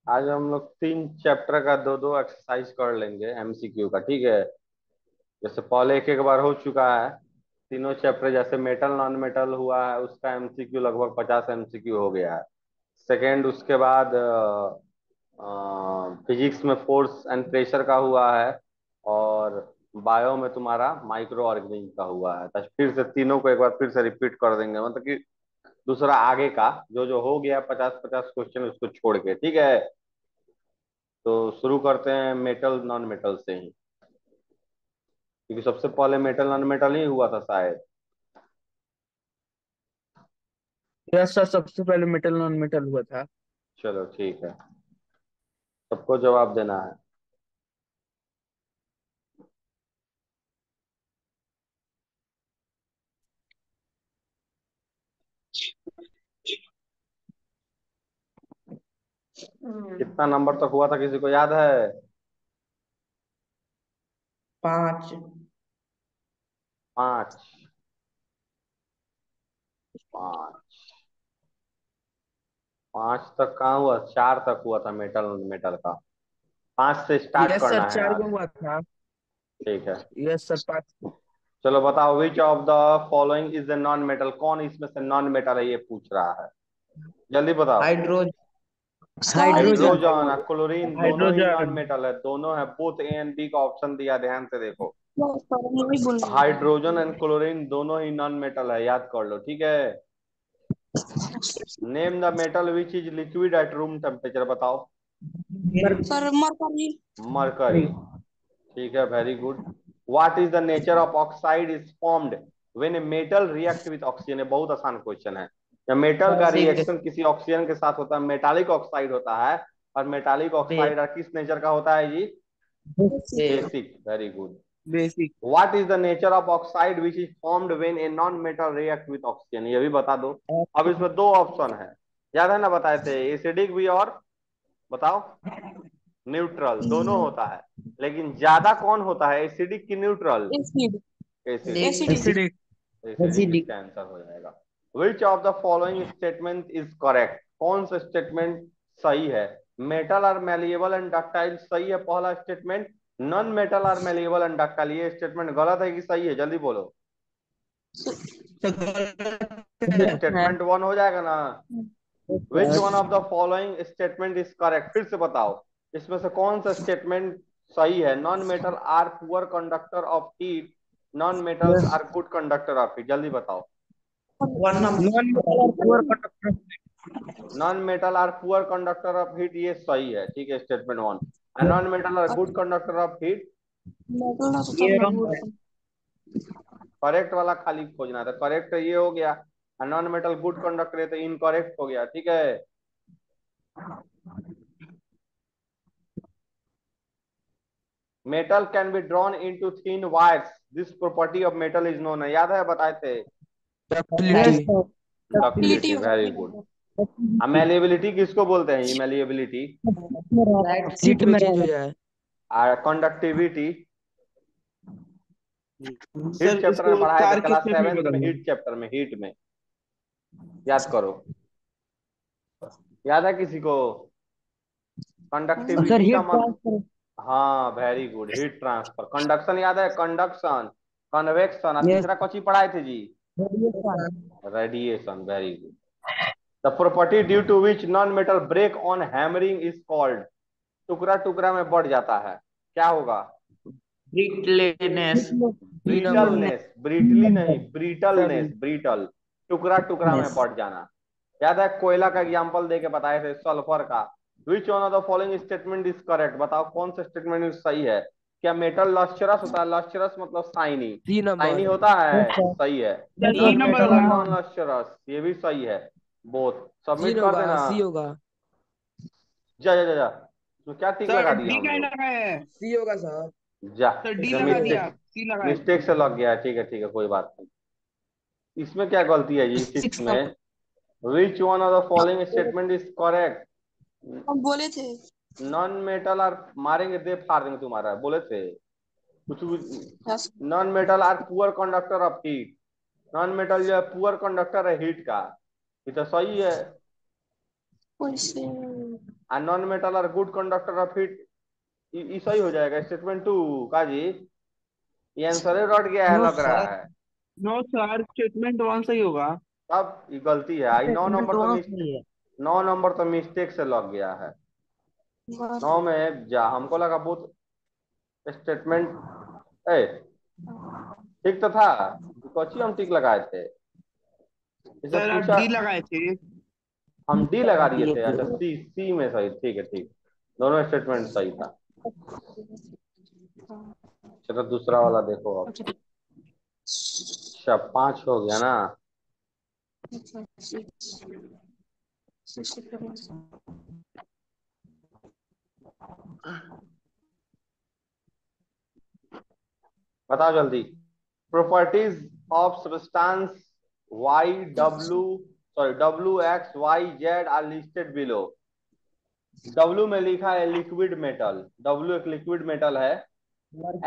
आज हम लोग 3 चैप्टर का दो दो एक्सरसाइज कर लेंगे एमसीक्यू का, ठीक है। जैसे पहले एक एक बार हो चुका है। तीनों चैप्टर जैसे मेटल नॉन मेटल हुआ है, उसका एमसीक्यू लगभग 50 एमसीक्यू हो गया है। सेकेंड, उसके बाद फिजिक्स में फोर्स एंड प्रेशर का हुआ है। और बायो में तुम्हारा माइक्रो ऑर्गेनिज्म का हुआ है। तो फिर से तीनों को एक बार फिर से रिपीट कर देंगे, मतलब कि दूसरा आगे का जो जो हो गया 50 50 क्वेश्चन उसको छोड़ के, ठीक है। तो शुरू करते हैं मेटल नॉन मेटल से ही, क्योंकि सबसे पहले मेटल नॉन मेटल ही हुआ था शायद। यस सर, सबसे पहले मेटल नॉन मेटल हुआ था। चलो ठीक है, सबको जवाब देना है। कितना नंबर तक हुआ था, किसी को याद है? 5। 5। 5। 5 तक कहाँ हुआ, 4 तक हुआ था मेटल नॉन मेटल का। 5 से स्टार्ट यस सर, करना है 4 आज। को हुआ था। ठीक है। Yes sir, 5। चलो बताओ, विच of the following is the non metal, कौन इसमें से नॉन मेटल है, ये पूछ रहा है। जल्दी बताओ। हाइड्रोजन। हाइड्रोजन। हाइड्रोजन और क्लोरीन दोनों ही नॉन हाइड्रोजन। मेटल है, दोनों है। बोथ ए एंड बी का ऑप्शन दिया, ध्यान से देखो। वही बोल रही हाइड्रोजन एंड क्लोरीन दोनों ही नॉन मेटल है, याद कर लो, ठीक है। Name the metal which is liquid at room temperature, बताओ। Sir, mercury. मरकरी। ठीक है, very good. What is the nature of oxide is formed when a metal react with oxygen, ये बहुत आसान क्वेश्चन है। जब मेटल का बेसिक। रिएक्शन किसी ऑक्सीजन के साथ होता है, मेटालिक ऑक्साइड होता है। और मेटालिक ऑक्साइड किस नेचर का होता है जी? Basic, very good. Basic. What is the nature of oxide which is formed when a non metal react with oxygen, ये भी बता दो। अब इसमें दो ऑप्शन है, याद है ना, बताए थे, एसिडिक भी और बताओ न्यूट्रल, दोनों होता है। लेकिन ज्यादा कौन होता है, एसिडिक की neutral? Acid. Acidic. Acidic. Acidic. Acidic इसका आंसर हो जाएगा। Which of the following statement is correct, कौन सा स्टेटमेंट सही है? Metal are malleable and ductile सही है पहला statement. Non metal are malleable and ductile, ये स्टेटमेंट गलत है कि सही है, जल्दी बोलो। स्टेटमेंट वन हो जाएगा ना। विच one of the following statement is correct, फिर से बताओ। इसमें से कौन सा स्टेटमेंट सही है? Non metal are poor conductor of heat, non metals are good conductor of heat, जल्दी बताओ। Non metal poor conductor. Non metal are poor conductor of heat, ये सही है, ठीक है, statement one. And non metal are good conductor of heat, metal ना तो तब ये ना रॉन्ग गुड। है। करेक्ट वाला खाली खोजना था। करेक्ट ये हो गया। नॉन मेटल गुड कंडक्टर है तो इनकरेक्ट हो गया, ठीक है। Metal can be drawn into thin wires, this property of metal is known है, याद है, बताए थे। Yes ductility. Sir. Ductility ductility, होता वेरी गुड। अमेलिएबिलिटी किसको बोलते हैं? इमेलिएबिलिटी। हीट में चेंज हो जाए। कंडक्टिविटी हीट सर चैप्टर में इसको पढ़ाए थे, तार के क्लास शेप में सेवेंथ में, बदलना। हीट चैप्टर में, हीट में, याद करो। याद है किसी को? सर कंडक्टिविटी का हीट मतलब, ट्रांसफर। हाँ very good, heat transfer. Conduction याद है, कंडक्शन, कन्वेक्शन, और यस। तीसरा कौन सी पढ़ाए थे जी? Radiation, very good. The property due to which non metal break on hammering is called, टुकड़ा टुकड़ा में बढ़ जाता है, क्या होगा? ब्रिटलेनेस। ब्रीटलनेस, ब्रीटली नहीं, ब्रीटलनेस, ब्रीटल, टुकड़ा टुकड़ा में बढ़ जाना। याद है, कोयला का एग्जांपल देके बताए थे, सल्फर का। विच one of the following statement is correct, बताओ कौन सा स्टेटमेंट सही है? क्या मेटल लस्चरस होता है? लस्चरस मतलब शाइनी, सी शाइनी नंबर। होता है, सही है। सर ई नॉन नंबर मेटल होगा। और नॉन लस्चरस, ये भी सही है। बोथ सी सबमिट कर होगा, देना। सी होगा। जा जा जा जा, तो क्या टिक सर लगा दिया डी हम क्या लोग? लगाए हैं? सी होगा सर। जा, सर डी तो लगा मिस्टेक, दिया, सी लगाए। मिस्टेक से लग गया, ठीक है ठीक है, कोई बात नहीं। इसमें क्या गलती है जी, सिक्स 6 में? Number. Which one of the following statement is correct? हम बोले थे। नॉन मेटल आर, मारेंगे दे फाड़ देंगे तुम्हारा, बोले थे कुछ। Yes. Non metal are poor conductor of heat, non metal जो है पुअर कंडक्टर है हीट का, ये तो सही है। वैसे non metal are good conductor of heat. ये सही हो जाएगा स्टेटमेंट 2 का जी। ये आंसर रट गया है नो लग रहा सर, है। नो सर, स्टेटमेंट वन सही होगा। अब ये गलती है आई। स्टेटमेंट वन सही है। 9 नंबर तो मिस्टेक से लग गया है। 9 में जा हमको लगा बहुत स्टेटमेंट ए ठीक तो था। कौची हम टिक लगाए थे इसे सर आप पूछा। डी लगाए थे। हम डी लगा दिए ये थे। अच्छा तो सी सी में सही। ठीक है ठीक। दोनों स्टेटमेंट सही था। चलो दूसरा वाला देखो अब। अच्छा 5 हो गया ना। बताओ जल्दी। Properties of substance Y W sorry W X Y Z are listed below. W में लिखा है लिक्विड मेटल। डब्ल्यू एक लिक्विड मेटल है।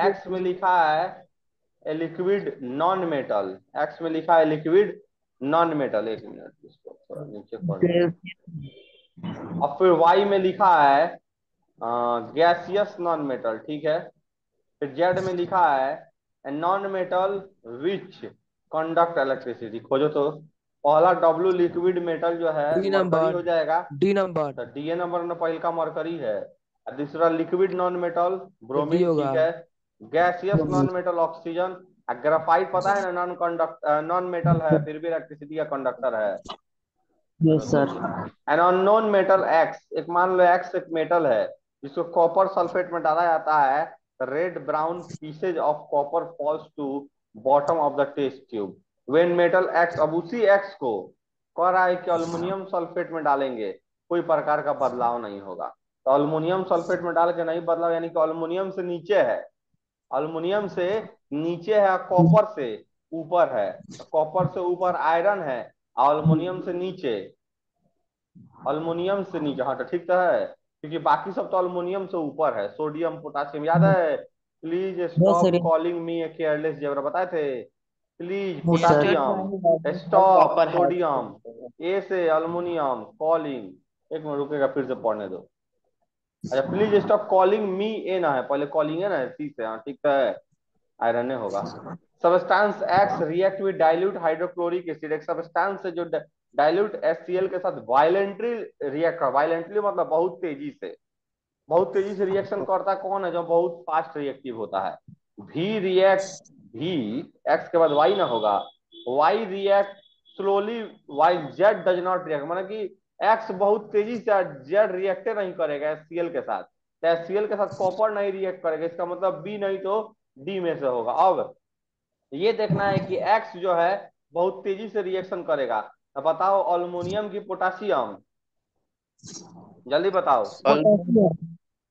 एक्स में लिखा है लिक्विड नॉन मेटल। एक्स में लिखा है लिक्विड नॉन मेटल। एक मिनट इसको थोड़ा नीचे कर दो। और फिर वाई में लिखा है गैसियस नॉन मेटल। ठीक है। फिर जेड में लिखा है non metal which conduct electricity. खोजो तो। पहला डब्ल्यू लिक्विड मेटल जो है डी मरकरी नंबर हो जाएगा। डी नंबर तो डीए नंबर में पहल का मरकरी है। और दूसरा लिक्विड नॉन मेटल तो डी ब्रोमीन। होगा। ठीक है। Gaseous non metal oxygen. Graphite पता है ना नॉन कंडक्ट नॉन मेटल है फिर भी इलेक्ट्रिसिटी का कंडक्टर है। Yes sir. An unknown metal x. एक मान लो एक्स एक मेटल है जिसको कॉपर सल्फेट में डाला जाता है। Red brown pieces of copper falls to bottom of the test tube when metal X. अब उसी एक्स को कह रहा है कि अल्युमिनियम सल्फेट में डालेंगे कोई प्रकार का बदलाव नहीं होगा। तो अल्युमिनियम सल्फेट में डाल के नहीं बदलाव यानी कि अल्युमिनियम से नीचे है। अल्युमिनियम से नीचे है कॉपर से ऊपर है। कॉपर से ऊपर आयरन है। अल्युमिनियम से नीचे अल्युमिनियम से नीचे। हाँ तो ठीक तो है क्योंकि बाकी सब तो अल्युमिनियम से ऊपर है। सोडियम पोटासियम याद है। Please yes stop sir. Calling me a careless zebra बताए थे। Please yes sir. Potassium stop copper है। सोडियम ए से अल्युमिनियम कॉलिंग। एक मिनट रुकेगा फिर से पढ़ने दो। अच्छा प्लीज स्टॉप कॉलिंग मी ए ना है पहले कॉलिंग है ना सी से। हाँ ठीक है। आयरन होगा। Substance x react with dilute hydrochloric acid. एक सबस्टांस से जो डाइल्यूट HCl के साथ वायलेंटली रिएक्ट कर। वायलेंटली मतलब बहुत तेजी से रिएक्शन करता कौन है जो बहुत फास्ट रिएक्टिव होता है। भी रिएक्ट भी एक्स के बाद वाई ना होगा। Y react slowly Y Z does not react मतलब कि एक्स बहुत तेजी से जेड रिएक्ट नहीं करेगा HCl के साथ। तो HCl के साथ कॉपर नहीं रिएक्ट करेगा इसका मतलब बी नहीं तो डी में से होगा। अब ये देखना है कि एक्स जो है बहुत तेजी से रिएक्शन करेगा। अब बताओ अल्युमिनियम की पोटासियम। जल्दी बताओ।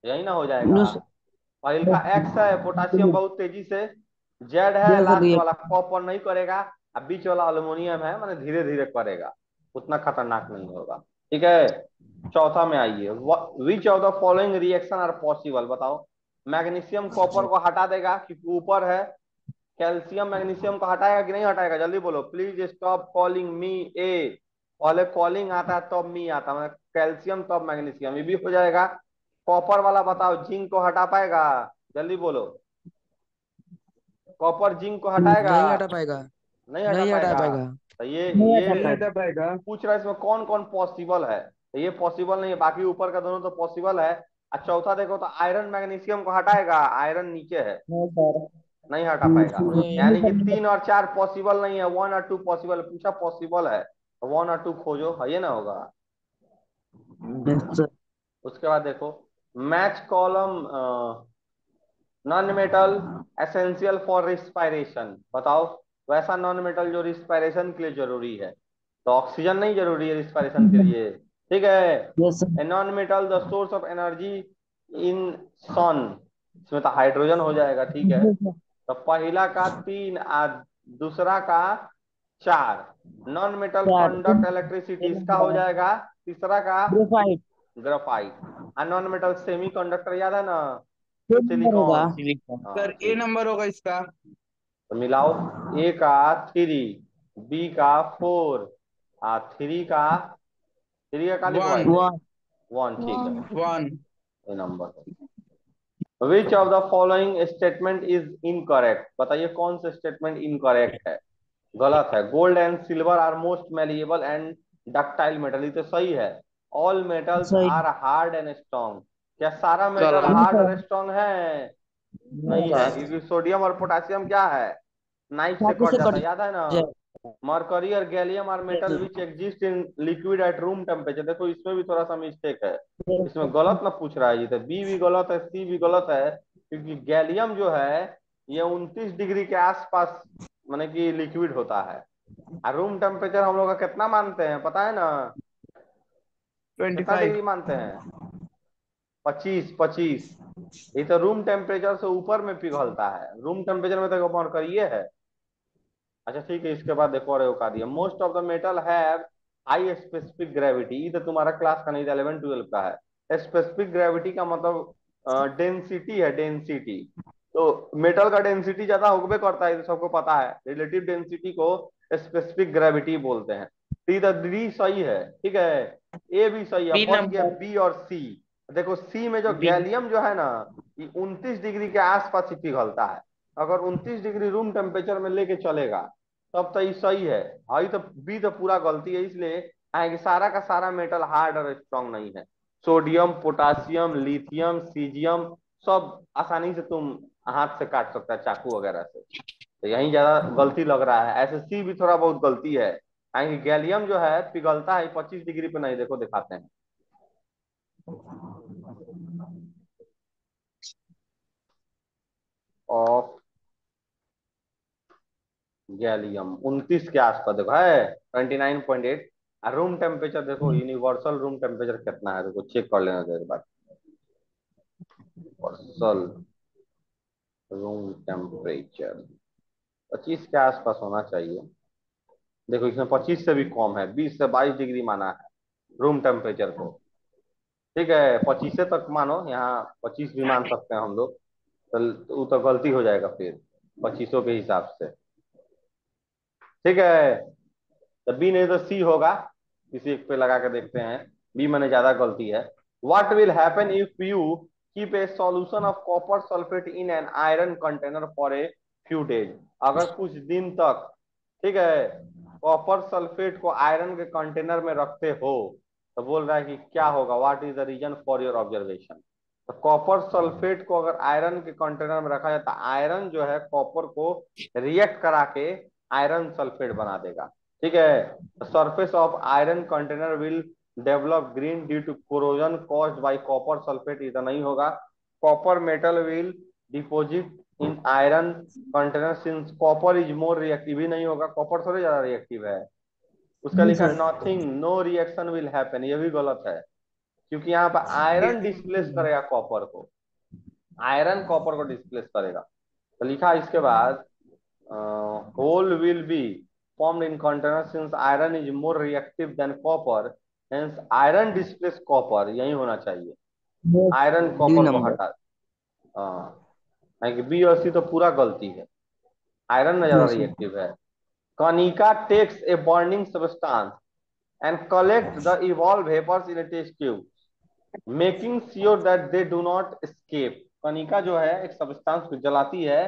यही ना हो जाएगा। पहल का एक्स है पोटासियम बहुत तेजी से। जेड है लास्ट वाला कॉपर नहीं करेगा। अब बीच वाला अल्युमिनियम है माने धीरे धीरे करेगा। उतना खतरनाक नहीं होगा। ठीक है। चौथा में आइए। Which of the following reaction are possible बताओ। मैग्नीशियम कॉपर को हटा देगा क्योंकि ऊपर है। कैल्शियम मैग्नीशियम को हटाएगा कि नहीं हटाएगा जल्दी बोलो। प्लीज स्टॉप कॉलिंग मी ए। पहले कॉलिंग आता है तब मी आता है मतलब कैल्शियम तब मैग्नीशियम ये भी हो जाएगा। कॉपर वाला बताओ जिंक को हटा पाएगा जल्दी बोलो। कॉपर जिंक को हटाएगा नहीं हटा पाएगा। नहीं हटा नहीं हटा पाएगा। पाएगा। तो नहीं ये हटा पाएगा। पूछ रहा है इसमें कौन कौन पॉसिबल है। तो ये पॉसिबल नहीं है बाकी ऊपर का दोनों तो पॉसिबल है। और चौथा देखो तो आयरन मैग्नीशियम को हटाएगा आयरन नीचे है नहीं सर। नहीं हटा पाएगा। यानी कि नहीं 3 और 4 पॉसिबल नहीं है 1 और 2 पॉसिबल पूछा पॉसिबल है। 1 और 2 खोजो है ये ना होगा। Yes sir. उसके बाद देखो match column non metal essential for respiration बताओ। वैसा नॉन मेटल जो रिस्पायरेशन के लिए जरूरी है। तो ऑक्सीजन नहीं जरूरी है रिस्पायरेशन के लिए। ठीक है। Yes a non metal the source of energy in sun. इसमें तो हाइड्रोजन हो जाएगा। ठीक है। तो पहला का 3 दूसरा का 4 non metal sir. Conduct electricity इसका हो जाएगा। तीसरा का graphite. Graphite. Non metal semi conductor याद है ना ये नंबर होगा। सिलिकॉन। हाँ सर ए ठीक। नंबर होगा इसका। तो मिलाओ। A का 3 B का 4 3 का थ्री है काली व्हाइट? वन। वन। वन, ठीक है, वन। वन। ये नंबर है। Which of the following statement is incorrect? बताइए कौन सा स्टेटमेंट इनकरेक्ट है, गलत है। Gold and silver are most malleable and ductile metal, ये तो सही है। ऑल मेटल्स सही। आर हार्ड एंड स्ट्रॉन्ग, क्या सारा मेटल नहीं हार्ड और सर। स्ट्रॉन्ग है? नहीं नहीं है, सर। क्योंकि सोडियम और पोटासियम क्या है, नाइफ से चाकू कट से जाता कट है, याद है ना। मरकरी और gallium are metal which exist in liquid at room temperature. देखो इसमें भी थोड़ा सा मिस्टेक है, इसमें गलत ना पूछ रहा है ये, तो बी भी गलत है, सी भी गलत है, क्योंकि गैलियम जो है ये 29 डिग्री के आसपास माने कि लिक्विड होता है, और रूम टेम्परेचर हम लोग का कितना मानते हैं पता है ना, कितना 25। डिग्री मानते हैं? 25, 25। ये तो रूम टेम्परेचर से ऊपर में पिघलता है, रूम टेम्परेचर में तो मरकरी है। अच्छा ठीक है, इसके बाद देखो और बता दिया, most of the metal have high specific gravity, ये तो तुम्हारा क्लास का नहीं था, 11 12 का है। स्पेसिफिक ग्रेविटी का मतलब डेंसिटी है, डेंसिटी। तो मेटल का डेंसिटी ज्यादा होबे करता है, ये तो सबको पता है, रिलेटिव डेंसिटी को स्पेसिफिक ग्रेविटी बोलते हैं। डी द डी सही है, ठीक है। ए भी सही है, बी बच गया नंबर। बी और सी। देखो सी में जो बी। गैलियम जो है ना, ये 29 डिग्री के आसपास ही पिघलता है। अगर 29 डिग्री रूम टेम्परेचर में लेके चलेगा तब तो ये सही है। आई तो बी तो पूरा गलती है, इसलिए है कि सारा का सारा मेटल हार्ड और स्ट्रांग नहीं है। सोडियम, पोटासियम, लिथियम, सीजियम सब आसानी से तुम हाथ से काट सकता है, चाकू वगैरह से। तो यही ज्यादा गलती लग रहा है, ऐसे सी भी थोड़ा बहुत गलती है, कि गैलियम जो है पिघलता है 25 डिग्री पे नहीं, देखो दिखाते हैं। ऑफ गैलियम 29 के आसपास देखो है, 29.8। और रूम टेम्परेचर देखो, यूनिवर्सल रूम टेम्परेचर कितना है, देखो चेक कर लेना एक बार। यूनिवर्सल रूम टेम्परेचर 25 के आसपास होना चाहिए। देखो इसमें 25 से भी कम है, 20 से 22 डिग्री माना है रूम टेम्परेचर को। ठीक है, 25 तक मानो, यहाँ 25 भी मान सकते हैं हम लोग, तो वो तो गलती हो जाएगा फिर 25 के हिसाब से। ठीक है, तो बी नहीं तो सी होगा, किसी एक पे लगा के देखते हैं, बी मैंने ज्यादा गलती है। What will happen if you keep a solution of copper sulphate in an iron container for a few days? अगर कुछ दिन तक, ठीक है, कॉपर सल्फेट को आयरन के कंटेनर में रखते हो, तो बोल रहा है कि क्या होगा, what is the reason for your observation. तो कॉपर सल्फेट को अगर आयरन के कंटेनर में रखा जाता, आयरन जो है कॉपर को रिएक्ट करा के आयरन सल्फेट बना देगा। ठीक है, surface of iron container will develop green due to corrosion caused by copper sulphate, इतना नहीं होगा। Copper metal will deposit in iron container since copper is more reactive, ही नहीं होगा, कॉपर थोड़ी ज्यादा रिएक्टिव है। उसका नहीं लिखा sir. Nothing, no reaction will happen, ये भी गलत है, क्योंकि यहाँ पर आयरन डिस्प्लेस करेगा कॉपर को, आयरन कॉपर को डिस्प्लेस करेगा। तो लिखा इसके बाद hole will be formed in container since iron is more reactive than copper, hence iron displace copper, यही होना चाहिए। आयरन डी कॉपर को नंबर। हटा, हाँ, बी और सी तो पूरा गलती है, आयरन में ज्यादा यस सर। रिएक्टिव है। Kanika takes a burning substance and collect the evolve vapours in a test tube making sure that they do not escape. Kanika जो है एक सब्सटेंस को जलाती है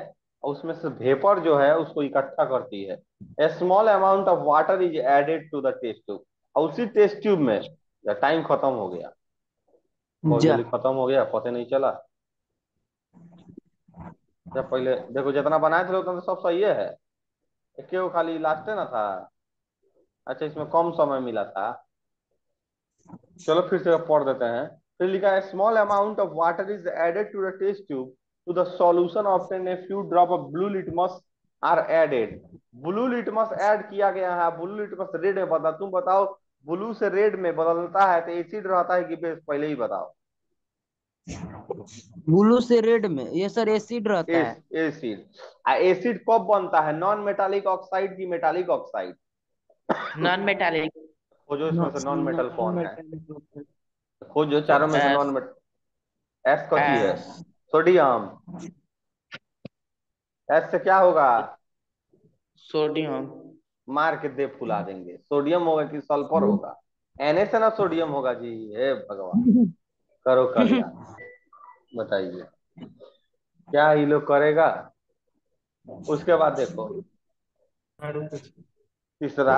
और उसमें से वेपर जो है उसको इकट्ठा करती है। A small amount of water is added to the test tube, और उसी टेस्ट ट्यूब में टाइम खत्म हो गया, बहुत जा। जल्दी खत्म हो गया, पता नहीं चला। जब पहले देखो जितना बनाए थे उतना तो सब सही है, एक वो खाली लास्ट ना था। अच्छा इसमें कम समय मिला था, चलो फिर से पढ़ देते हैं। फिर लिखा है small amount of water is added to the test tube to the solution obtain a few drop of blue litmus are added. Blue litmus add किया गया है, ब्लू लिटमस रेड में बदला, तुम बताओ ब्लू से रेड में बदलता है तो एसिड रहता है कि बेस, पहले ही बताओ। ब्लू से रेड में ये सर एसिड रहता है। एसिड, एसिड कब बनता है, नॉन मेटालिक ऑक्साइड की मेटालिक ऑक्साइड? Non metallic. खोजो इसमें से नॉन मेटल नॉन कौन है, मेटालिक। खोजो चारों में से non S. Metal. S Cauchy है? एस। सोडियम। एस से क्या होगा? सोडियम। मार के दे फुला देंगे, सोडियम होगा कि सल्फर होगा? Na से ना सोडियम होगा जी, हे भगवान। करो कल्याण, बताइए क्या ये लोग करेगा। उसके बाद देखो तीसरा,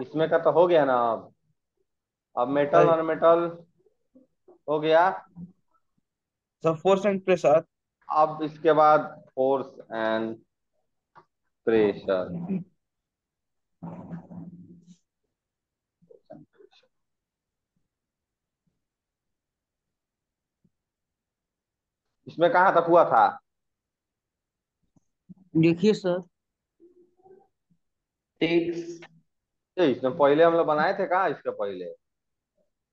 इसमें का तो हो गया ना। अब मेटल नॉन मेटल हो गया। सब फोर्स एंड प्रेशर। अब इसके बाद फोर्स एंड प्रेशर। इसमें कहाँ तक हुआ था? देखिए सर। इसमें पहले हम लोग बनाए थे कहाँ इसके पहले?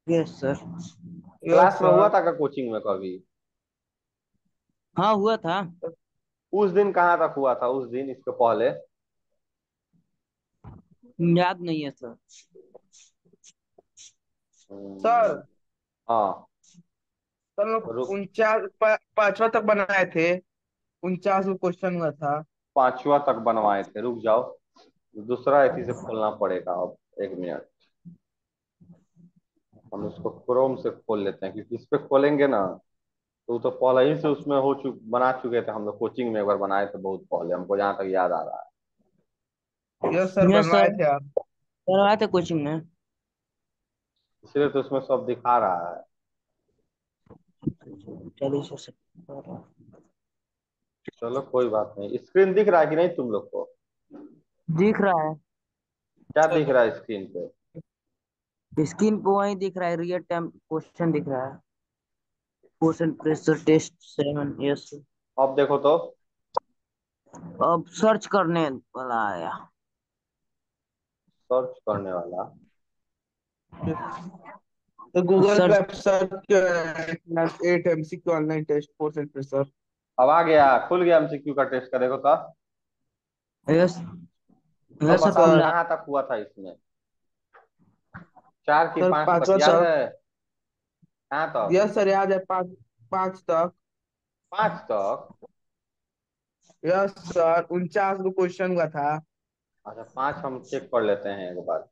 Yes sir. यस क्लास में हुआ सर। था क्या कोचिंग में कभी? हाँ हुआ था। उस दिन कहाँ तक हुआ था, उस दिन इसके पहले? याद नहीं है सर। हम्म, सर हाँ। सर लोग रुक, 5वां तक बनाए थे। 49 को क्वेश्चन हुआ था। पांचवा तक बनवाए थे, रुक जाओ। दूसरा इसी से खोलना पड़ेगा अब। एक मिनट, हम इसको क्रोम से खोल लेते हैं, क्योंकि इस पे खोलेंगे ना तो वो तो पहले ही से उसमें बना चुके थे हम लोग, कोचिंग में एक बार बनाए थे बहुत पहले, हमको जहाँ तक याद आ रहा है। यस सर यस बनवाए सर। थे आप। बनवाए थे कोचिंग में। इसलिए तो उसमें सब दिखा रहा है। चलिए सर। चलो कोई बात नहीं। स्क्रीन दिख रहा है कि नहीं तुम लोग को? दिख रहा है। क्या दिख रहा है स्क्रीन पे? स्क्रीन पे वही दिख रहा है, रियल टाइम क्वेश्चन दिख रहा है। Force and pressure test 7। Yes. अब देखो तो। अब सर्च करने वाला आया। सर्च करने वाला। तो गूगल हाँ, पे आप search class 8 MCQ online test force and pressure. अब आ गया, खुल गया एमसीक्यू का टेस्ट का, देखो तो। यस। तो यस सर बताओ खुला। कहाँ तक हुआ था इसमें? 4 की सर 5 तक 5वां याद तक। है? कहाँ तक? यस सर याद है, 5। 5 तक। 5 तक? यस सर 49 को क्वेश्चन हुआ था। अच्छा 5 हम चेक कर लेते हैं एक बार।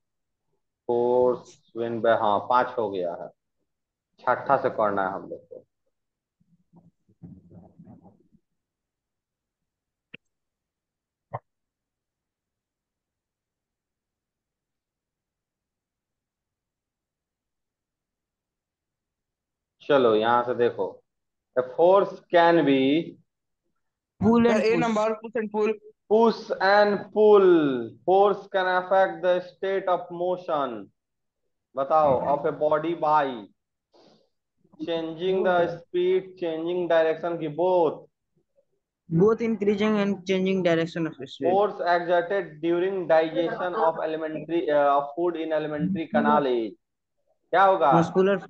फोर्स विन बाय, हाँ 5 हो गया है। छठा से करना है हम लोग को। चलो यहाँ से देखो। A force can be pull and a number push and pull. push and pull. Force can affect the state of motion, बताओ, of a body by changing the speed, changing direction की both. Both increasing and changing direction of speed. Force exerted during digestion of elementary of food in elementary canal age. क्या होगा? Muscular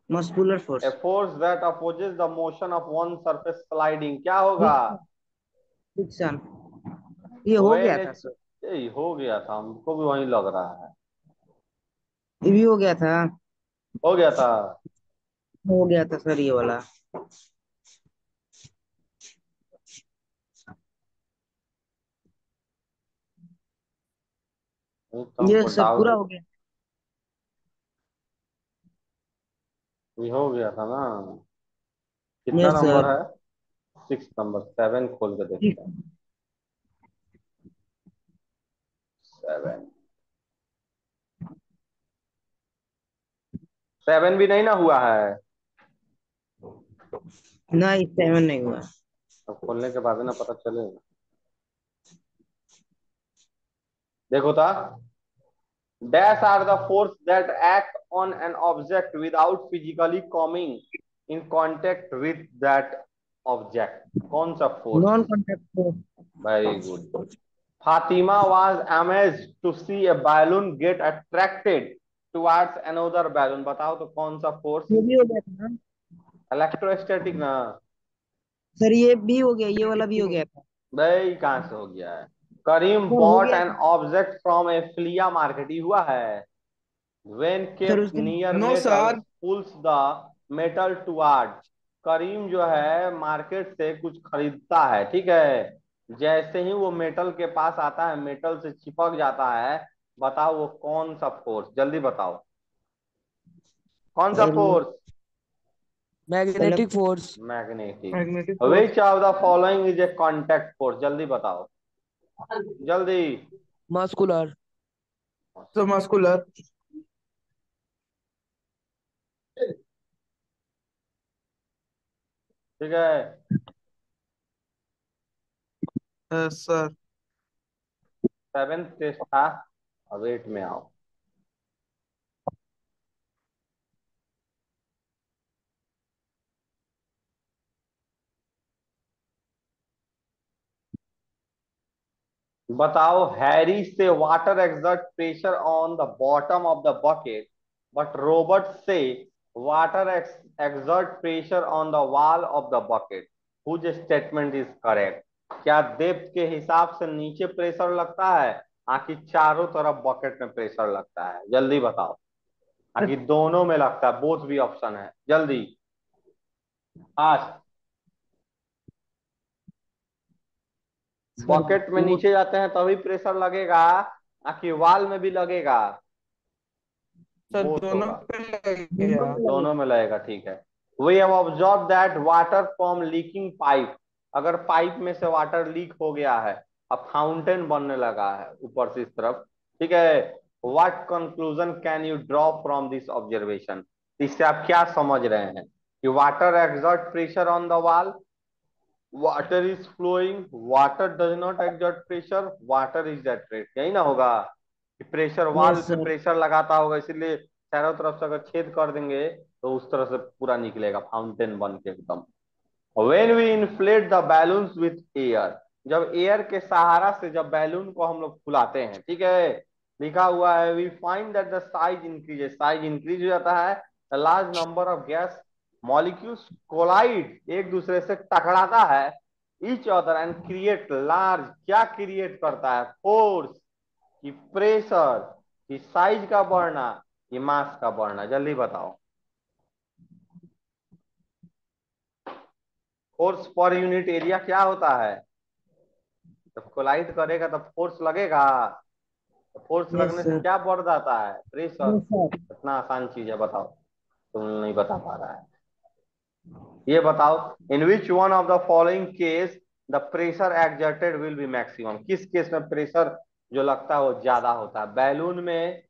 muscular A force. force that opposes the motion of one surface sliding, क्या होगा? Friction. ये हो When गया था it, sir. ये हो गया था, हमको भी वही लग रहा है। ये भी हो गया था। हो गया था। हो गया था सर ये वाला। नहीं तो ये हमको सब पूरा डाउट। हो गया। ये हो गया था ना। कितना यस नंबर सर। है? 6 नंबर, 7 खोल के देखते हैं। 7, 7 भी नहीं ना हुआ है। नहीं 7 नहीं हुआ। अब खोलने के बाद ना पता चलेगा। देखो था। Dash are the force that act on an object without physically coming in contact with that object. कौन सा force? Non contact force. Very good. Fatima was amazed to see a balloon get attracted towards another balloon, बताओ तो कौन सा force? ये भी हो गया था ना इलेक्ट्रोस्टैटिक ना। सर। ये भी हो गया, ये वाला भी हो गया था। भाई कहाँ से हो गया है? करीम सर हो बॉट गया एन था object from a flea market, ही हुआ है। When सर kept उसके। near no metal sir. pulls the metal toward। Karim जो है मार्केट से कुछ खरीदता है, ठीक है। जैसे ही वो मेटल के पास आता है, मेटल से चिपक जाता है, बताओ वो कौन सा फोर्स, जल्दी बताओ कौन सा force. Magnetic force. Magnetic. Magnetic force. Which of the following is A contact force, जल्दी बताओ जल्दी। मस्कुलर। तो मस्कुलर। ठीक है, सर। सेवेंथ टेस्ट था, अब 8 में आओ। बताओ हैरी से water exert pressure on the bottom of the bucket, but Robert से water exert pressure on the wall of the bucket, whose statement is correct. क्या डेप्थ के हिसाब से नीचे प्रेशर लगता है, आखिर चारों तरफ बकेट में प्रेशर लगता है, जल्दी बताओ। आखिर दोनों में लगता है, बोथ भी ऑप्शन है, जल्दी। आज सर बकेट में नीचे जाते हैं तभी प्रेशर लगेगा, आखिर वॉल में भी लगेगा, सर बोथ दोनों होगा, पे लगेगा। दोनों में लगेगा। ठीक है, we have observe that water from leaking pipe, अगर पाइप में से वाटर लीक हो गया है, अब फाउंटेन बनने लगा है ऊपर से इस तरफ, ठीक है। What conclusion can you draw from this observation, इससे आप क्या समझ रहे हैं कि water exert pressure on the wall, water is flowing, water does not exert pressure, water is at rest, यही ना होगा कि प्रेशर वॉल यस पे सर। प्रेशर लगाता होगा, इसीलिए चारों तरफ से अगर छेद कर देंगे तो उस तरह से पूरा निकलेगा फाउंटेन बन के एकदम। When we inflate the balloons with air, जब एयर के सहारा से जब बैलून को हम लोग फुलाते हैं, ठीक है, लिखा हुआ है we find that the size increases, size increase हो जाता है, the large number of gas molecules collide, एक दूसरे से टकराता है, each other and create large, क्या क्रिएट करता है, फोर्स कि प्रेशर कि साइज का बढ़ना, ये मास का बढ़ना, जल्दी बताओ। फोर्स पर यूनिट एरिया क्या होता है, जब कोलाइड करेगा तब फोर्स लगेगा, तो फोर्स यस लगने से सर। क्या बढ़ जाता है, प्रेशर। Yes sir. इतना आसान चीज है, बताओ, तुम नहीं बता पा रहा है। ये बताओ in which one of the following case the pressure exerted will be maximum, किस केस में प्रेशर जो लगता है वो ज्यादा होता है, बैलून में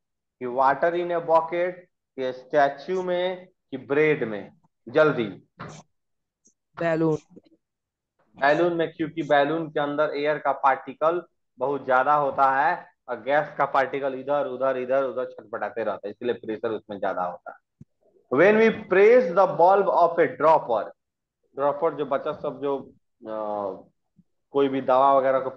कि वाटर इन ए बॉकेट कि स्टैच्यू में कि ब्रेड में, जल्दी। बैलून। बैलून में, क्योंकि बैलून के अंदर एयर का पार्टिकल बहुत ज्यादा होता है और गैस का पार्टिकल इधर उधर इधर उधर छटपटाते रहता है, इसलिए प्रेशर उसमें ज्यादा होता है। When we press the bulb of a dropper, dropper जो बच्चा सब जो कोई भी दवा वगैरह को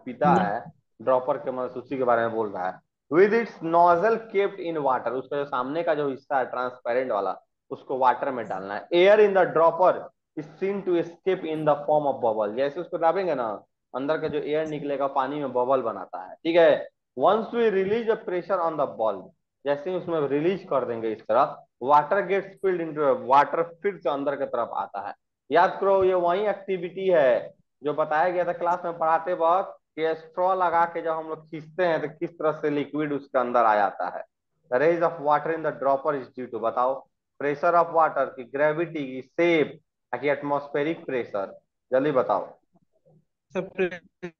पीता है, ड्रॉपर के मतलब उसी के बारे में बोल रहा है। With its nozzle capped in water, उसका जो सामने का जो हिस्सा है ट्रांसपेरेंट वाला, उसको वाटर में डालना है। Air in the dropper is seen to escape in the form of bubble, जैसे उसको दाबेंगे ना, अंदर का जो एयर निकलेगा पानी में बबल बनाता है, ठीक है। Once we release a pressure on the bulb, जैसे ही उसमें रिलीज कर देंगे इस तरह, water gets filled into, water फिर से अंदर की तरफ आता है। याद करो ये वही एक्टिविटी है जो बताया गया था क्लास में पढ़ाते वक्त, कि स्ट्रॉ लगा के जब हम लोग खींचते हैं तो किस तरह से लिक्विड उसके अंदर आ जाता है। The rise of water in the dropper is due to, बताओ, प्रेशर ऑफ वाटर की, ग्रेविटी की, शेप की, एटमॉस्फेरिक प्रेशर, जल्दी बताओ। सब pressure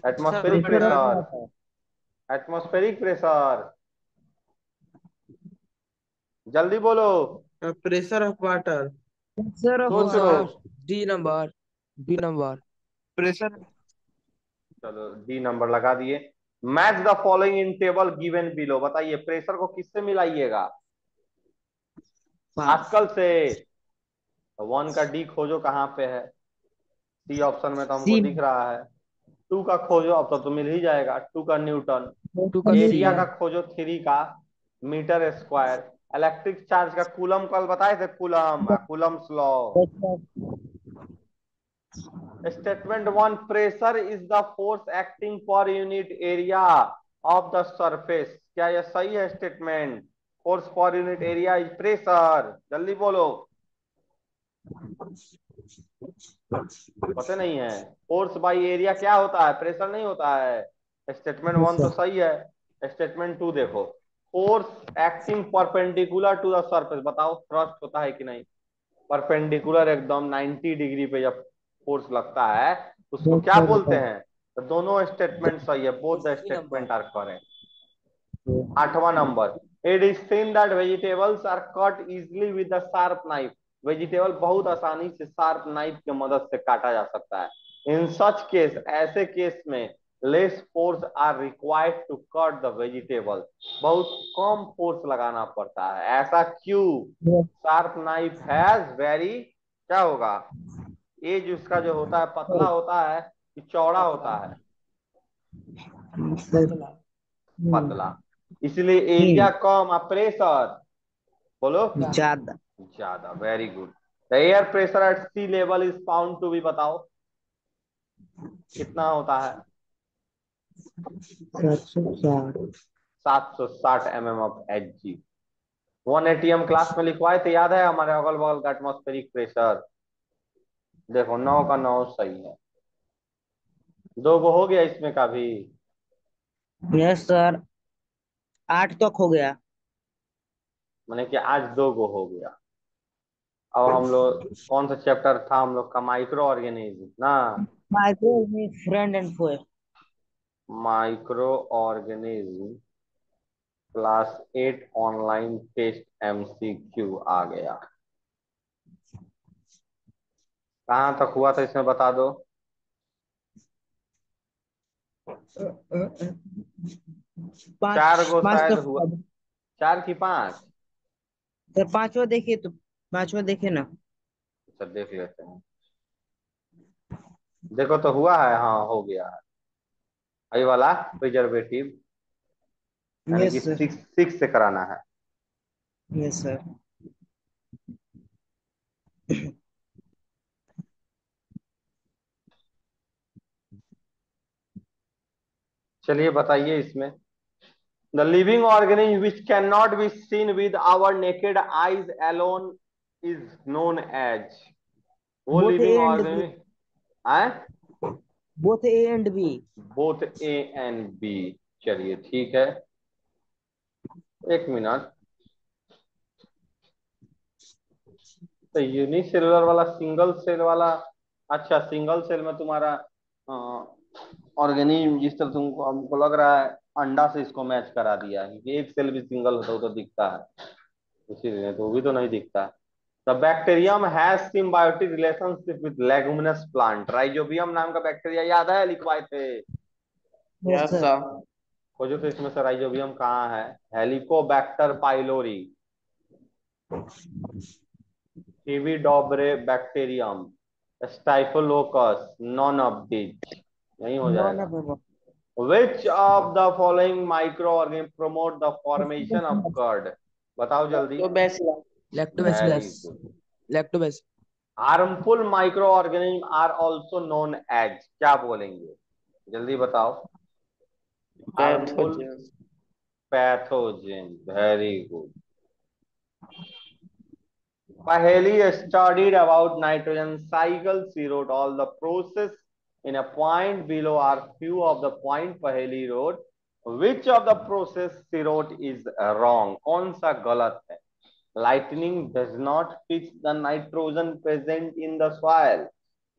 atmospheric of pressure of pressure, water. Atmospheric pressure, जल्दी बोलो, pressure of water. Pressure of सोच वाटर। लो। Sir D number. D number. Pressure. चलो डी नंबर लगा दिए। Match the following in table given below, बताइए प्रेशर को किससे मिलाइएगा, पास्कल से। वन का डी खोजो कहाँ पे है, सी ऑप्शन में तो हमको सी। दिख रहा है। टू का खोजो, अब तो मिल ही जाएगा, टू का न्यूटन। टू का सी एरिया है। का खोजो, थ्री का मीटर स्क्वायर। इलेक्ट्रिक चार्ज का कूलम कल बताए थे, coulomb, Coulomb's law. Statement one, pressure is the force acting per unit area of the surface, क्या यह सही है statement, force per unit area is pressure, जल्दी बोलो। पता नहीं है, फोर्स बाई एरिया क्या होता है, प्रेशर नहीं होता है। स्टेटमेंट वन तो सही है। स्टेटमेंट 2 देखो, force acting perpendicular to the surface, बताओ थ्रस्ट होता है कि नहीं? परपेंडिकुलर एकदम 90 डिग्री पे जब फोर्स लगता है उसको yes क्या sir, बोलते बताओ। हैं? तो दोनों स्टेटमेंट सही है, बोथ द इसी नंबर। Statement are correct. 8वां number, it is seen that vegetables are cut easily with the sharp knife, vegetable बहुत आसानी से शार्प नाइफ की मदद से काटा जा सकता है। इन सच केस, ऐसे केस में less force are required to cut the vegetable, बहुत कम फोर्स लगाना पड़ता है, ऐसा क्यों? शार्प नाइफ हैज वेरी, क्या होगा, एज उसका जो होता है पतला होता है कि चौड़ा होता है? पतला, इसलिए एरिया कम और प्रेशर, बोलो, ज्यादा। ज्यादा। Very good. The air pressure at sea level is found to be, बताओ कितना होता है? 760। 760 mm ऑफ एच जी। 180 हम क्लास में लिखवाए थे, याद है? हमारे अगल बगल का एटमॉस्फेरिक प्रेशर, देखो 9 का 9 सही है। 2 को हो गया इसमें का भी। यस सर, 8 तक हो गया। मैंने कि आज 2 को हो गया। अब हम लोग कौन सा चैप्टर था हम लोग का? माइक्रो ऑर्गेनिज्म ना। Micro friend and foe. Microorganism class 8 online test MCQ आ गया। कहाँ तक हुआ था इसमें बता दो। 4 पाँच गो पाँच शायद तक हुआ। हुआ। 4 की 5? सर पांचवा देखिए तो, पांचवा देखे ना। अच्छा देख लेते हैं, देखो तो हुआ है, हाँ हो गया है। वही वाला प्रिजर्वेटिव, यानी कि यस सर। 6 से कराना है। Yes sir. चलिए बताइए इसमें, the living organism which can not be seen with our naked eyes alone is known as, वो both A living and B. Organism है? Both A and B. Both A and B. चलिए ठीक है, एक minute. तो unicellular वाला, single cell वाला, अच्छा सिंगल सेल में तुम्हारा ऑर्गेनिज्म जिस तरह तुमको, हमको लग रहा है अंडा से इसको मैच करा दिया है, क्योंकि एक सेल भी सिंगल होता तो दिखता है, इसीलिए तो वो भी तो नहीं दिखता। The bacterium has symbiotic relationship with leguminous plant, rhizobium नाम का बैक्टीरिया, याद है लिखवाए थे? Yes yes sir. सर। खोजो तो इसमें से राइजोबियम कहाँ है। हेलिकोबैक्टर पाइलोरी, टिविडोब्रे bacterium, staphylococcus, none of this, यही हो नो जाएगा। ना। Which of the following microorganisms promote the formation of curd? बताओ जल्दी। लैक्टोबैसिलस। Very lactobacillus. गुड। लैक्टोबैस। Harmful microorganisms are also known as, क्या बोलेंगे? जल्दी बताओ। Harmful pathogen. pathogen, very good. Paheli studied about nitrogen cycle. She wrote all the process in a point below are few of the point Paheli wrote. Which of the process she wrote is wrong? कौन सा गलत है? Lightning does not fix the nitrogen present in the soil.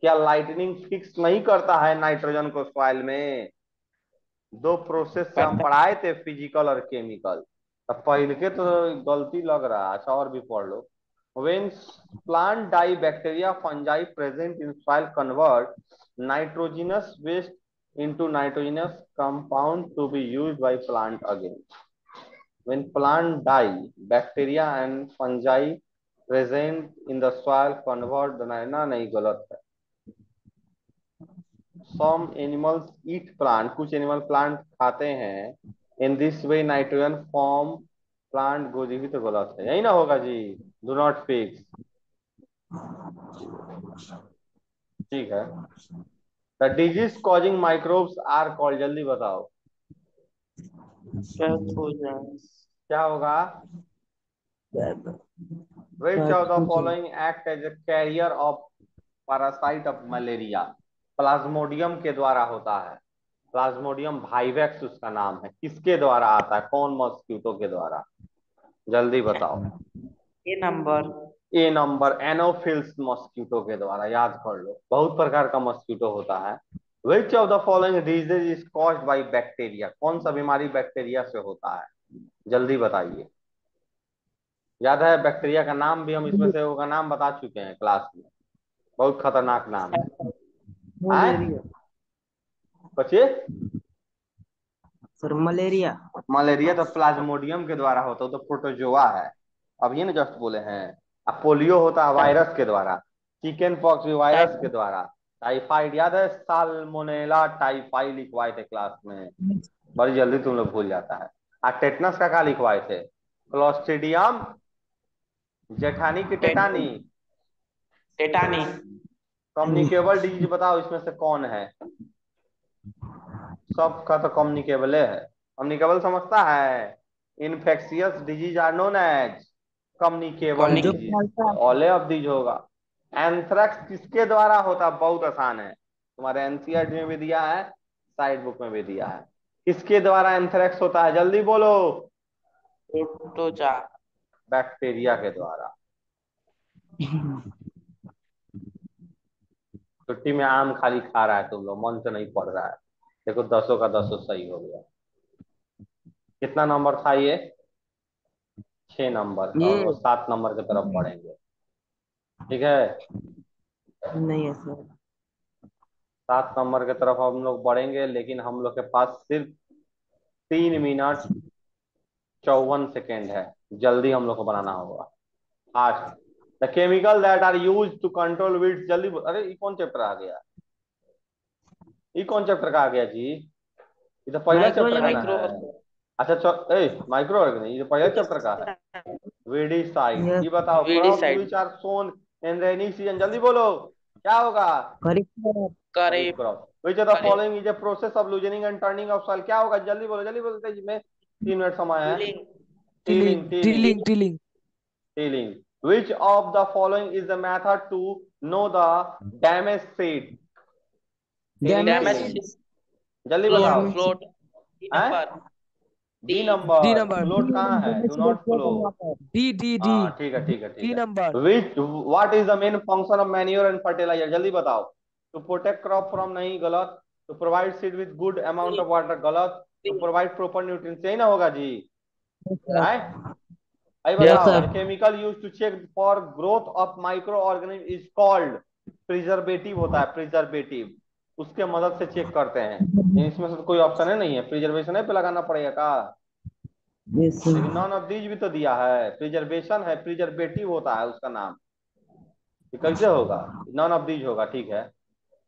क्या lightning fix नहीं करता है nitrogen को soil में? 2 प्रोसेस से हम पढ़ाए थे, फिजिकल और केमिकल। अब पहले के तो गलती लग रहा है, अच्छा और भी पढ़ लो। When plant die, bacteria, fungi present in soil convert nitrogenous waste into nitrogenous compound to be used by plant again. When plant die, bacteria and fungi present in the soil convert the ना, नहीं गलत है। Some animals eat plant, कुछ animal plant खाते हैं। In this way nitrogen form plant goji भी तो गलत है, यही ना होगा जी। Do not fix, ठीक है। The disease causing microbes are called, जल्दी बताओ पैथोजन। क्या होगा? Which of the following act as a carrier of parasite of malaria? Plasmodium के द्वारा होता है। प्लाज्मोडियम वाइवेक्स उसका नाम है, किसके द्वारा आता है, कौन मॉस्क्यूटो के द्वारा, जल्दी बताओ। ए नंबर। ए नंबर, एनोफिल्स मॉस्क्यूटो के द्वारा, याद कर लो, बहुत प्रकार का मॉस्क्यूटो होता है। Which of the following disease is caused by bacteria, कौन सा बीमारी बैक्टीरिया से होता है, जल्दी बताइए। याद है बैक्टीरिया का नाम भी हम इसमें से का नाम बता चुके हैं क्लास में, बहुत खतरनाक नाम है। मलेरिया। बच्चे, सर मलेरिया। मलेरिया तो प्लाज्मोडियम के द्वारा होता है, तो प्रोटोजोआ है, अब ये ना जस्ट बोले हैं। अब पोलियो होता है वायरस के द्वारा, चिकन पॉक्स भी वायरस के द्वारा, टाइफाइड याद है, साल्मोनेला टाइफाइड लिखवाए थे क्लास में, बड़ी जल्दी तुम लोग भूल जाता है। और टेटनस का क्या लिखवाए थे, क्लोस्ट्रिडियम जेठानी की टेटानी। टेटानी। कम्युनिकेबल डिजीज बताओ इसमें से कौन है, सबका तो कम्युनिकेबल है, कम्युनिकेबल समझता है। Infectious disease are known as communicable जो डिजीज, ऑल ऑफ दीज होगा। एंथ्रेक्स किसके द्वारा होता है, बहुत आसान है, तुम्हारे एनसीईआरटी में भी दिया है, साइड बुक में भी दिया है, किसके द्वारा एंथ्रेक्स होता है, जल्दी बोलो। प्रोटोजा। बैक्टीरिया के द्वारा। छुट्टी में आम खाली खा रहा है तुम लोग, मन से नहीं पढ़ रहा है, देखो 10 का 10 सही हो गया। कितना नंबर था ये, 6 नंबर, ये और वो 7 नंबर की तरफ बढ़ेंगे, ठीक है। नहीं है सर। 7 नंबर की तरफ हम लोग बढ़ेंगे, लेकिन हम लोग के पास सिर्फ 3 मिनट 54 सेकेंड है, जल्दी हम लोग को बनाना होगा fast. The chemical that are use to control weed, जल्दी अरे ये कौन चैप्टर आ गया, ये कौन चैप्टर का आ गया जी, ये तो पहला चैप्टर का ना माइक्रो। है। अच्छा माइक्रो ऑर्गेनिज्म, ये तो पहला चैप्टर का है। Weedicide, yes. ये बताओ crops weedicide. Which are sown in rainy season, जल्दी बोलो क्या होगा। Kharif. Kharif crop. Which of the following is a process of loosening and turning of soil, क्या होगा, जल्दी बोलो तेजी में, 3 मिनट समय है। Tilling tilling tilling tilling tilling. Tilling. Which of the following is the method to know the damaged seed? Damage. Tilling, जल्दी बताओ। Float float. हैं, number. D D number, number. Float कहाँ है, do not flow. D D D. हाँ ठीक है ठीक है ठीक डी नंबर। है। Which what is the main function of manure and fertiliser, जल्दी बताओ। टू प्रोटेक्ट क्रॉप फ्रॉम, नहीं गलत। To provide seed with good amount of water, गलत। टू प्रोवाइड प्रॉपर न्यूट्रिएंट्स, यही ना होगा जी, है। अभी यस बताओ, sir. The chemical use to check for growth of micro organism is called, preservative होता है, प्रिजर्वेटिव, उसके मदद से चेक करते हैं। इसमें से तो कोई ऑप्शन है नहीं है, प्रिजर्वेशन है पे लगाना पड़ेगा का, यस लेकिन सर। नॉन ऑफ दीज भी तो दिया है, प्रिजर्वेशन है, प्रिजर्वेटिव होता है उसका नाम, ये कैसे होगा, नॉन ऑफ दीज होगा, ठीक है।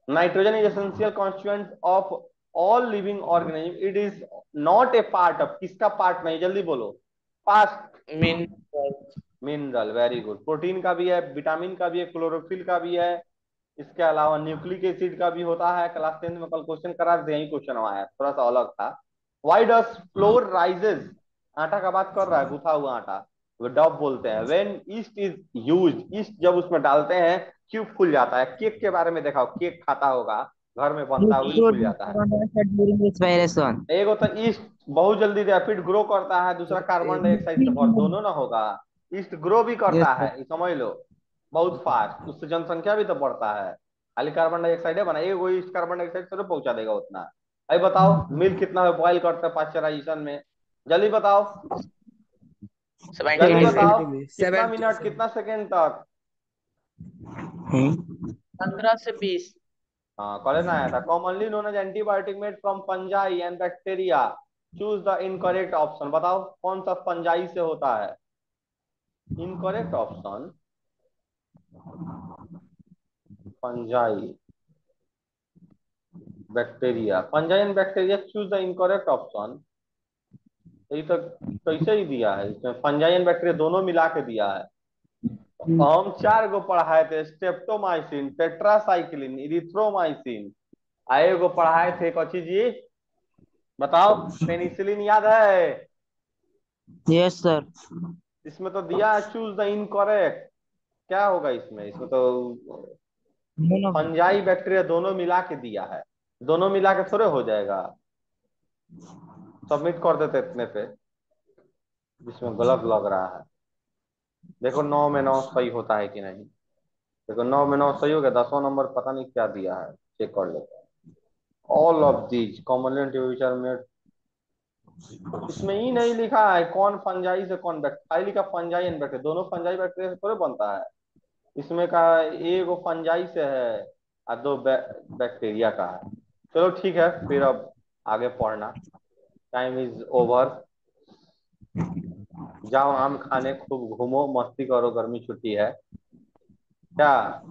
Nitrogen is essential constituent of all living organism, it is not a part of, किसका पार्ट नहीं, जल्दी बोलो, past. Mineral, very good. Protein का भी है, विटामिन का भी है, क्लोरोफिल का भी है, इसके अलावा न्यूक्लिक एसिड का भी होता है, क्लास 10 में कल क्वेश्चन करा थे, यही क्वेश्चन आया, थोड़ा सा अलग था। व्हाई डस फ्लोर राइजेस, आटा का बात कर रहा है, गूथा हुआ आटा, वो डब बोलते हैं। When east is used, east जब उसमें डालते हैं क्यों फूल जाता है, केक के बारे में देखा, केक खाता होगा, घर में बनता है, वही फूल जाता है। एक्सपायरेशन। एक होता है ईस्ट, बहुत जल्दी रैपिड ग्रो करता है, दूसरा कार्बन डाइऑक्साइड से भर, दोनों ना होगा, ईस्ट ग्रो भी यस करता सर। है, ये समझ लो, बहुत फास्ट, उससे जनसंख्या भी तो बढ़ता है, खाली कार्बन डाइऑक्साइड है बना, एक वो ईस्ट कार्बन डाइऑक्साइड से पहुंचा देगा उतना। अभी बताओ मिल्क कितना बॉइल करता है पाश्चराइजेशन में, जल्दी बताओ, जल्दी बताओ, 70 में कितना 70 मिनट कितना सेकेंड तक। 15 से 20। हाँ कॉलेज में आया था। Commonly known as antibiotic made from fungi and bacteria, choose the incorrect option, बताओ कौन सा फंजाई से होता है, incorrect option, fungi bacteria, fungi and bacteria, choose the incorrect option, ये तो कैसे ही दिया है, इसमें फंजाई एंड बैक्टीरिया दोनों मिला के दिया है। हम 4 गो पढ़ाए थे, स्टेप्टोमाइसिन, टेट्रासाइक्लिन, इरिथ्रोमाइसिन, आए गो पढ़ाए थे, कौची जी बताओ, पेनिसिलिन याद है, यस सर। इसमें तो दिया है चूज द इनकरेक्ट, क्या होगा इसमें, इसमें तो फंजाई बैक्टीरिया दोनों मिला के दिया है, दोनों मिला के थोड़े हो जाएगा, सबमिट कर देते इतने पे, जिसमें गलत लग रहा है। देखो 9 में 9 सही होता है कि नहीं। देखो 9 में 9 सही हो गया, 10वां नंबर पता नहीं क्या दिया है, चेक कर लेते हैं। All of these commonly individual में, इसमें ही नहीं लिखा है कौन फंजाई से कौन बैक्टीरिया, खाली लिखा फंजाई एंड बैक्टीरिया, दोनों फंजाई बैक्टीरिया से थोड़े बनता है। इसमें का एगो फंजाई से है और दो बैक्टीरिया का है। चलो ठीक है, फिर अब आगे पढ़ना। Time is over. जाओ आम खाने, खूब घूमो, मस्ती करो, गर्मी छुट्टी है क्या।